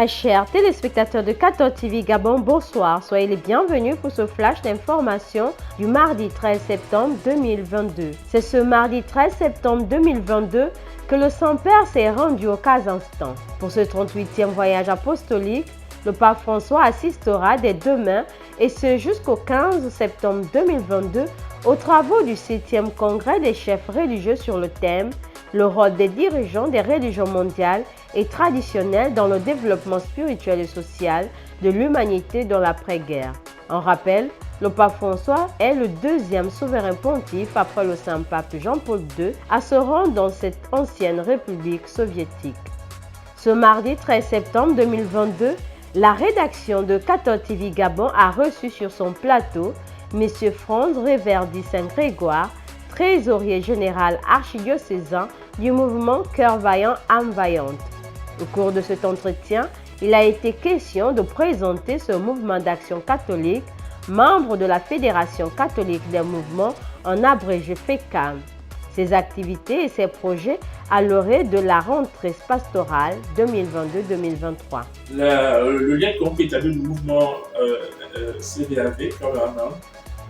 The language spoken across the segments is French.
Très chers téléspectateurs de 14 TV Gabon, bonsoir. Soyez les bienvenus pour ce flash d'information du mardi 13 septembre 2022. C'est ce mardi 13 septembre 2022 que le Saint-Père s'est rendu au Kazakhstan. Pour ce 38e voyage apostolique, le pape François assistera dès demain et ce jusqu'au 15 septembre 2022 aux travaux du 7e congrès des chefs religieux sur le thème « Le rôle des dirigeants des religions mondiales et traditionnelles dans le développement spirituel et social de l'humanité dans l'après-guerre ». En rappel, le pape François est le deuxième souverain pontife après le Saint-Pape Jean-Paul II à se rendre dans cette ancienne république soviétique. Ce mardi 13 septembre 2022, la rédaction de 14 TV Gabon a reçu sur son plateau M. Franz Reverdy Saint-Grégoire, trésorier général archidiocésain du mouvement Cœur Vaillant, âme vaillante. Au cours de cet entretien, il a été question de présenter ce mouvement d'action catholique, membre de la Fédération catholique des mouvements, en abrégé FECAM, ses activités et ses projets à l'orée de la rentrée pastorale 2022-2023. Le lien qu'on peut établir du mouvement CVAV,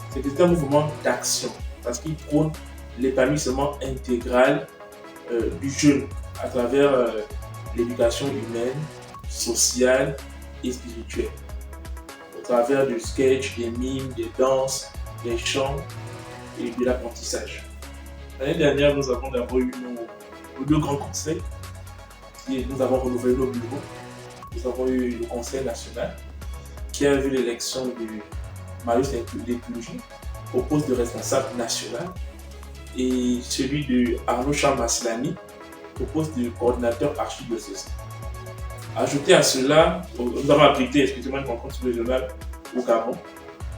c'est que c'est un mouvement d'action parce qu'il prône l'épanouissement intégral du jeune à travers l'éducation humaine, sociale et spirituelle. Au travers du sketch, des mimes, des danses, des chants et de l'apprentissage. L'année dernière, nous avons d'abord eu nos deux grands conseils. Nous avons renouvelé nos bureaux. Nous avons eu le conseil national qui a vu l'élection de Marius Léclugie au poste de responsable national et celui de Arnaud Charles-Maslany au poste de coordinateur archidiocésain. Ajouté à cela, nous avons abrité exclusivement une rencontre régionale au Gabon.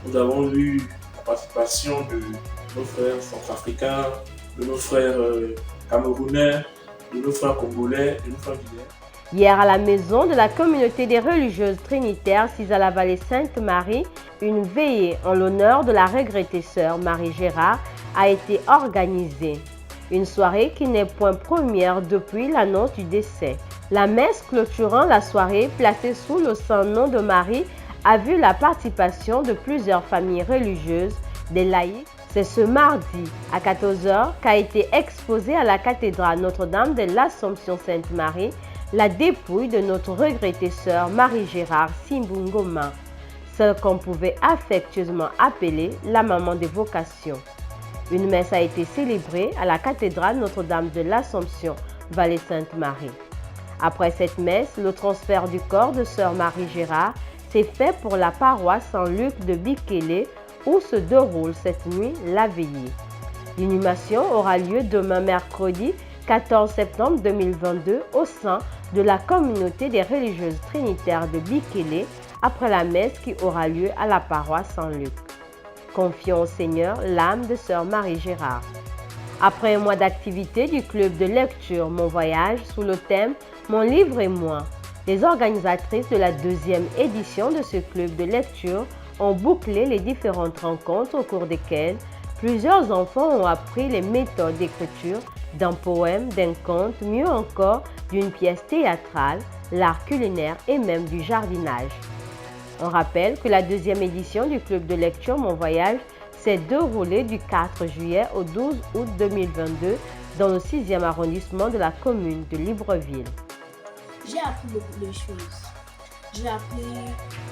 Nous avons eu la participation de nos frères centrafricains, de nos frères camerounais, de nos frères congolais, de nos frères guinéens. Hier, à la maison de la communauté des religieuses trinitaires sise à la vallée Sainte-Marie, une veillée en l'honneur de la regrettée sœur Marie Gérard a été organisée. Une soirée qui n'est point première depuis l'annonce du décès. La messe clôturant la soirée, placée sous le saint nom de Marie, a vu la participation de plusieurs familles religieuses, des laïcs. C'est ce mardi à 14 h qu'a été exposée à la cathédrale Notre-Dame de l'Assomption Sainte-Marie la dépouille de notre regrettée sœur Marie Gérard Simbungoma, celle qu'on pouvait affectueusement appeler la maman des vocations. Une messe a été célébrée à la cathédrale Notre-Dame de l'Assomption, Vallée Sainte-Marie. Après cette messe, le transfert du corps de sœur Marie Gérard s'est fait pour la paroisse Saint-Luc de Bikélé où se déroule cette nuit la veillée. L'inhumation aura lieu demain mercredi 14 septembre 2022 au sein de la communauté des religieuses trinitaires de Bikélé après la messe qui aura lieu à la paroisse Saint-Luc. Confions au Seigneur l'âme de sœur Marie Gérard. Après un mois d'activité du club de lecture Mon Voyage sous le thème Mon livre et moi, les organisatrices de la deuxième édition de ce club de lecture ont bouclé les différentes rencontres au cours desquelles plusieurs enfants ont appris les méthodes d'écriture d'un poème, d'un conte, mieux encore d'une pièce théâtrale, l'art culinaire et même du jardinage. On rappelle que la deuxième édition du club de lecture Mon Voyage s'est déroulée du 4 juillet au 12 août 2022 dans le 6e arrondissement de la commune de Libreville. J'ai appris beaucoup de choses. J'ai appris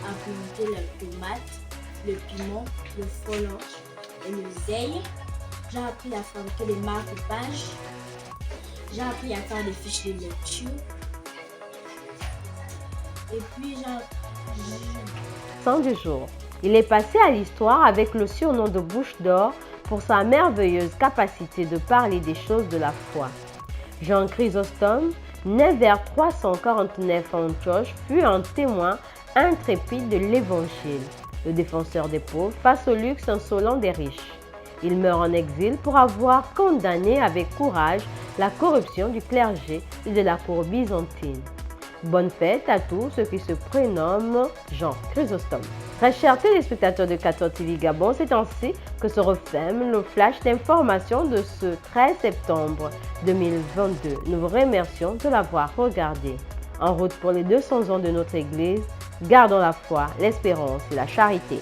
à planter les tomates, le piment, le frelon et le zèle. J'ai appris à fabriquer des marque-pages. J'ai appris à faire des fiches de lecture. Et puis Saint du jour. Il est passé à l'histoire avec le surnom de Bouche d'or pour sa merveilleuse capacité de parler des choses de la foi. Jean Chrysostome, né vers 349 en Antioche, fut un témoin intrépide de l'Évangile, le défenseur des pauvres face au luxe insolent des riches. Il meurt en exil pour avoir condamné avec courage la corruption du clergé et de la cour byzantine. Bonne fête à tous ceux qui se prénomment Jean Chrysostome. Très chers téléspectateurs de 14 TV Gabon, c'est ainsi que se referme le flash d'information de ce 13 septembre 2022. Nous vous remercions de l'avoir regardé. En route pour les 200 ans de notre Église, gardons la foi, l'espérance et la charité.